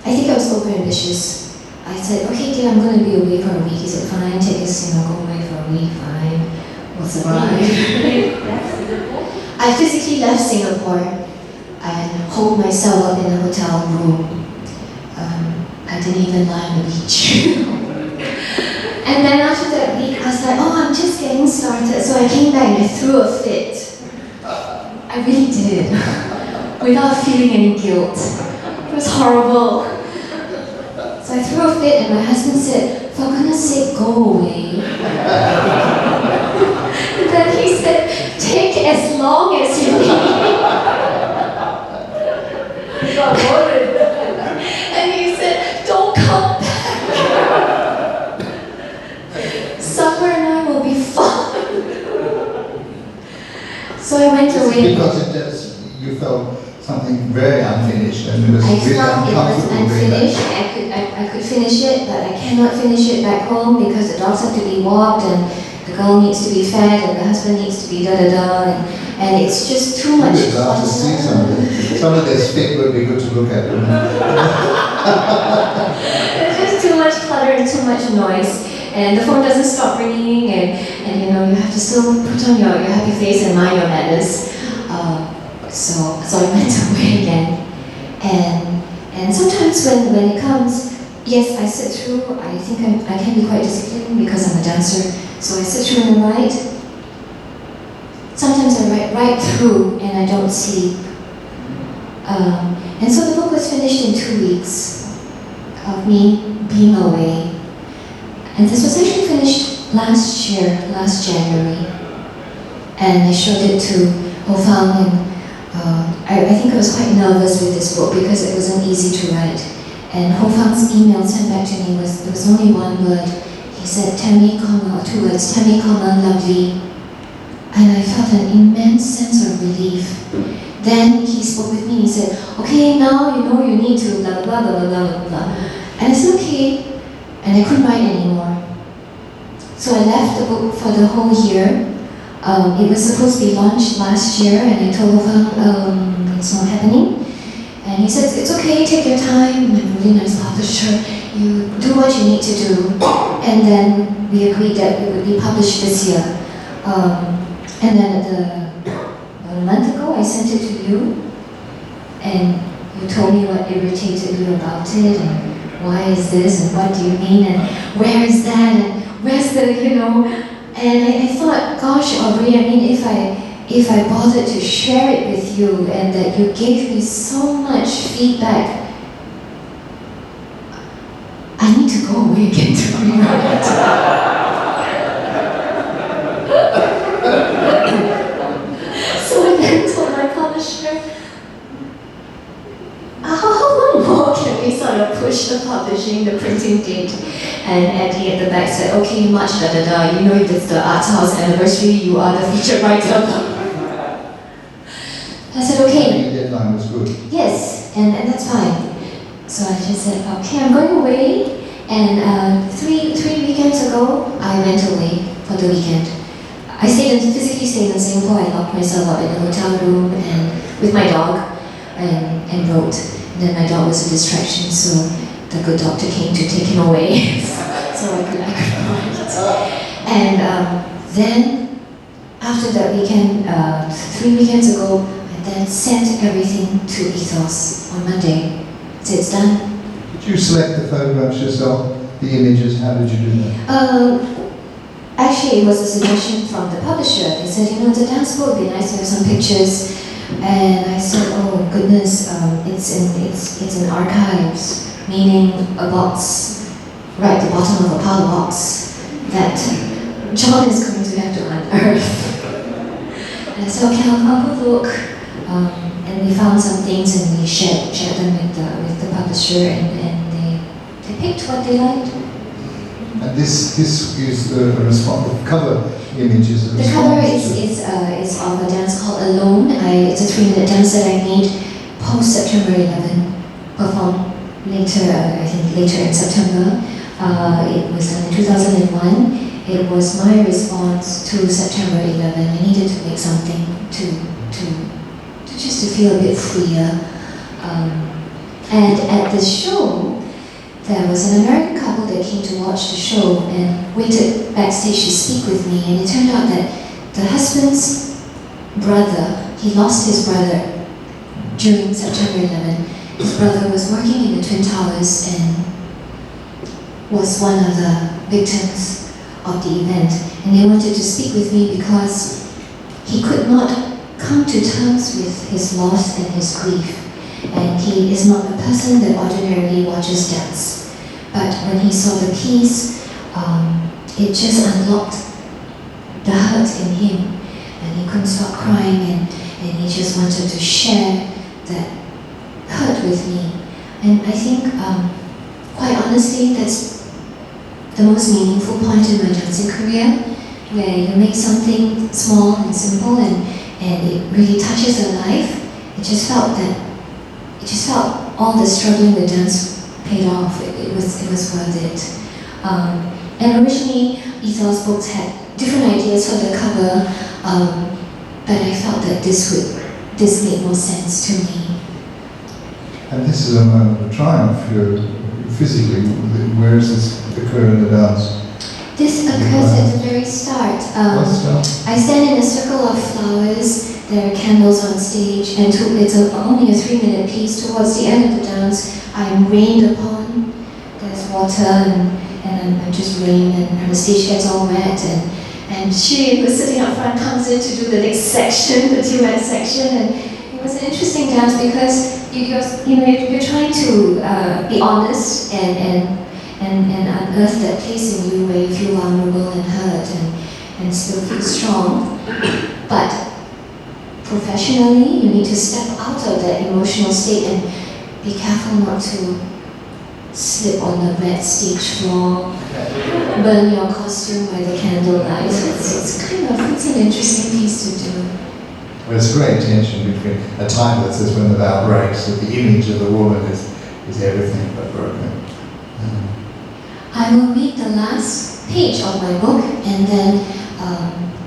I think I was over-ambitious. I said, okay, dear, I'm going to be away for a week. He said, fine, take us, go away for a week, fine. We'll survive. I physically left Singapore and holed myself up in a hotel room. I didn't even lie on the beach. And then after that week, I was like, oh, I'm just getting started. So I came back and I threw a fit. I really did, without feeling any guilt. It was horrible. So I threw a fit, and my husband said, for goodness sake, go away. And then he said, take as long as you need. And he said, don't come back. Summer and I will be fine. So I went away. Because you felt something very unfinished, and it was really uncomfortable. I felt it was unfinished. I could finish it, but I cannot finish it back home because the dogs have to be walked, and the girl needs to be fed, and the husband needs to be da-da-da, and it's just too much. I'd love to see some of their spit would be good to look at. There's just too much clutter and too much noise, and the phone doesn't stop ringing, and you have to still put on your happy face and mind your manners. So I went away again, and sometimes when it comes, yes, I sit through. I think I can be quite disciplined because I'm a dancer, so I sit through and write. Sometimes I write right through and I don't sleep. And so the book was finished in 2 weeks of me being away. And this was actually finished last year, last January. And I showed it to Ho Fang, and I think I was quite nervous with this book because it wasn't easy to write. And Ho Fang's email sent back to me there was only one word. He said, Tammy, or 2 words, Tammy, lovely. And I felt an immense sense of relief. Then he spoke with me, he said, okay, now you need to blah, blah, blah, blah, blah, blah. And I said, okay. And I couldn't write anymore. So I left the book for the whole year. It was supposed to be launched last year, and I told him it's not happening. And he said, it's okay, take your time. I'm a really nice publisher. You do what you need to do. And then we agreed that it would be published this year. And then about a month ago, I sent it to you, and you told me what irritated you about it, and why is this, and what do you mean, and where is that, and where's the, And I thought, gosh, Aubrey, I mean, if I bothered to share it with you, and that you gave me so much feedback, I need to go away again to rewrite it. So I then told my publisher, how long more can we sort of push the publishing, the printing date? And Eddie at the back said, okay, March, da-da-da, it's the Arts House anniversary, you are the feature writer. I said, okay. The deadline was good. Yes, and that's fine. So I just said, okay, I'm going away. And three weekends ago, I went away for the weekend. I physically stayed in Singapore. I locked myself up in a hotel room and with my dog and wrote. And then my dog was a distraction, so the good doctor came to take him away. So I could write. And then after that weekend, 3 weekends ago, I then sent everything to Ethos on Monday. So it's done. Did you select the photographs yourself, the images? How did you do that? Actually, it was a suggestion from the publisher. They said, the dance book would be nice to have some pictures. And I said, oh goodness, it's in archives, meaning a box right at the bottom of a pile of box that John is going to have to unearth. And I said, okay, I'll have a look. And we found some things and we shared them with the publisher, and they picked what they liked. And this is the cover image is the cover is of a dance called Alone. It's a 3-minute dance that I made post September 11, performed later, I think later in September. It was done in 2001. It was my response to September 11. I needed to make something to just to feel a bit freer. And at the show, there was an American couple that came to watch the show and waited backstage to speak with me, and it turned out that the husband's brother, he lost his brother during September 11. His brother was working in the Twin Towers and was one of the victims of the event, and they wanted to speak with me because he could not come to terms with his loss and his grief. And he is not a person that ordinarily watches dance. But when he saw the piece, it just unlocked the hurt in him. And he couldn't stop crying, and he just wanted to share that hurt with me. And I think, quite honestly, that's the most meaningful point in my dancing career, where you make something small and simple and it really touches a life. It just felt all the struggling with dance paid off. It was worth it. And originally, Ethos books had different ideas for the cover, but I felt that this made more sense to me. And this is a moment of triumph physically. Where does this occur in the dance? This occurs at the very start. I stand in a circle of flowers. There are candles on stage, and it's only a 3-minute piece. Towards the end of the dance, I'm rained upon. There's water, and I'm just rained, and the stage gets all wet. And she, who's sitting up front, comes in to do the next section, the duet section. And it was an interesting dance because you're trying to be honest and unearth that place in you where you feel vulnerable and hurt and still feel strong. But professionally, you need to step out of that emotional state and be careful not to slip on the wet stage floor, burn your costume by the candlelight. It's an interesting piece to do. Well, it's a great tension between a title that says when the bough breaks, that the image of the woman is everything but broken. I will read the last page of my book, and then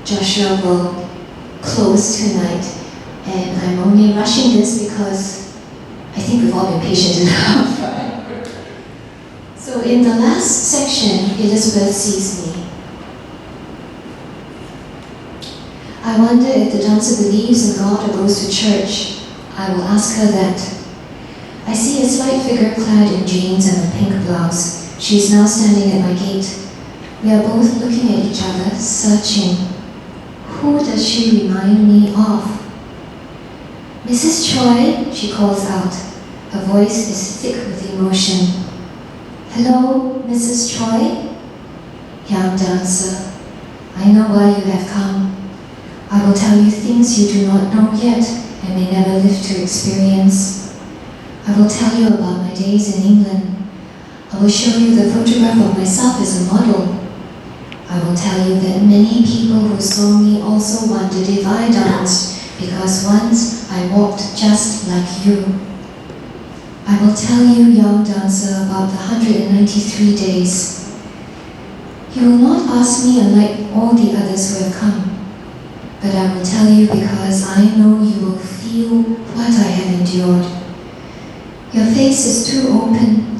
Joshua will close tonight. And I'm only rushing this because I think we've all been patient enough. Right? So in the last section, Elizabeth sees me. I wonder if the dancer believes in God or goes to church. I will ask her that. I see a slight figure clad in jeans and a pink blouse. She is now standing at my gate. We are both looking at each other, searching. Who does she remind me of? Mrs. Choy, she calls out. Her voice is thick with emotion. Hello, Mrs. Choy? Young dancer, I know why you have come. I will tell you things you do not know yet and may never live to experience. I will tell you about my days in England. I will show you the photograph of myself as a model. I will tell you that many people who saw me also wondered if I danced, because once I walked just like you. I will tell you, young dancer, about the 193 days. You will not ask me unlike all the others who have come, but I will tell you because I know you will feel what I have endured. Your face is too open.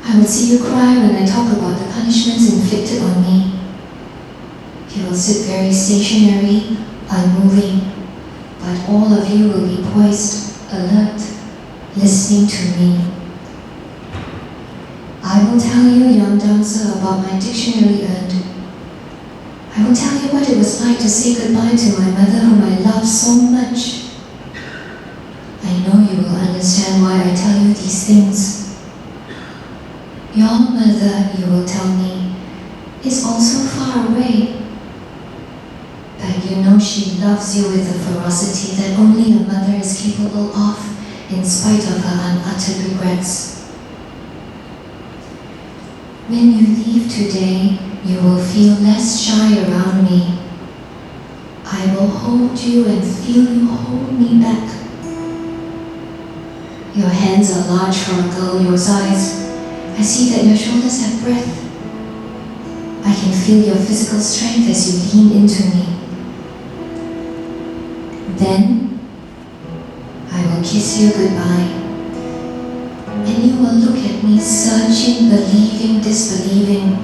I will see you cry when I talk about the punishments inflicted on me. You will sit very stationary, unmoving, but all of you will be poised, alert, listening to me. I will tell you, young dancer, about my dictionary earned. I will tell you what it was like to say goodbye to my mother whom I loved so much. I know you will understand why I tell you these things. Your mother, you will tell me, is also far away. But you know she loves you with a ferocity that only a mother is capable of, in spite of her unuttered regrets. When you leave today, you will feel less shy around me. I will hold you and feel you hold me back. Your hands are large for a girl your size. I see that your shoulders have breadth. I can feel your physical strength as you lean into me. Then, I will kiss you goodbye. And you will look at me searching, believing, disbelieving.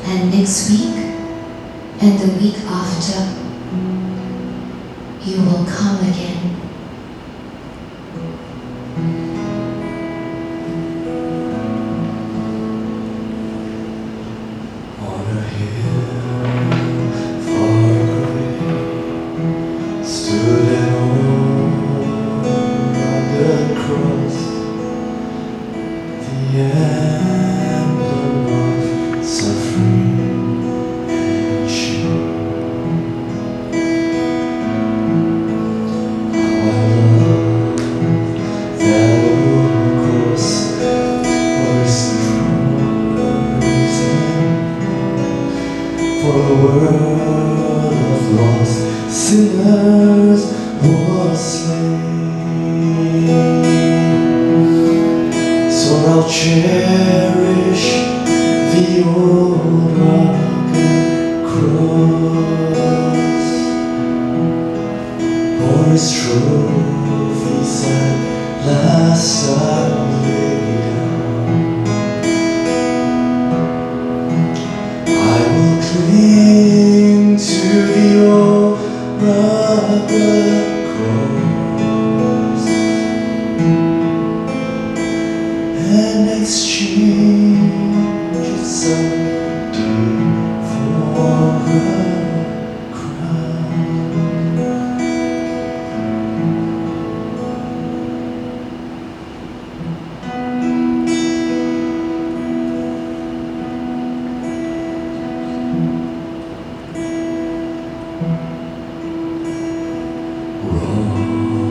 And next week, and the week after, you will come again. On a hill far away stood an old rugged cross, the emblem of suffering and shame. How I love that old cross was the reason for the world of lost sinners was slain. So I'll cherish the old rugged cross, for his trophies at last I lay down. I will cling to the old rugged cross and exchange it someday for a crown.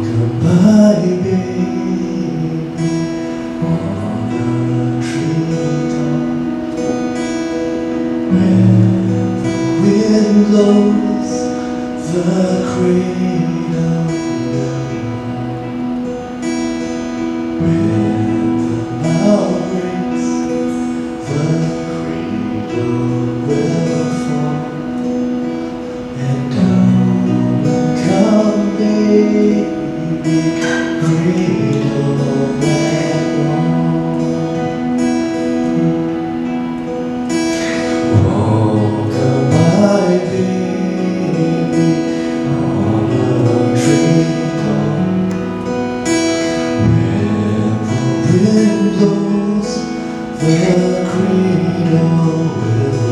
Rock-a-bye, baby, on a treetop. When the wind blows, the cradle will. When the bough breaks, the cradle will fall. And down will come baby, cradle and all. Rock-a-bye, baby, on a treetop. When the wind blows, the cradle will.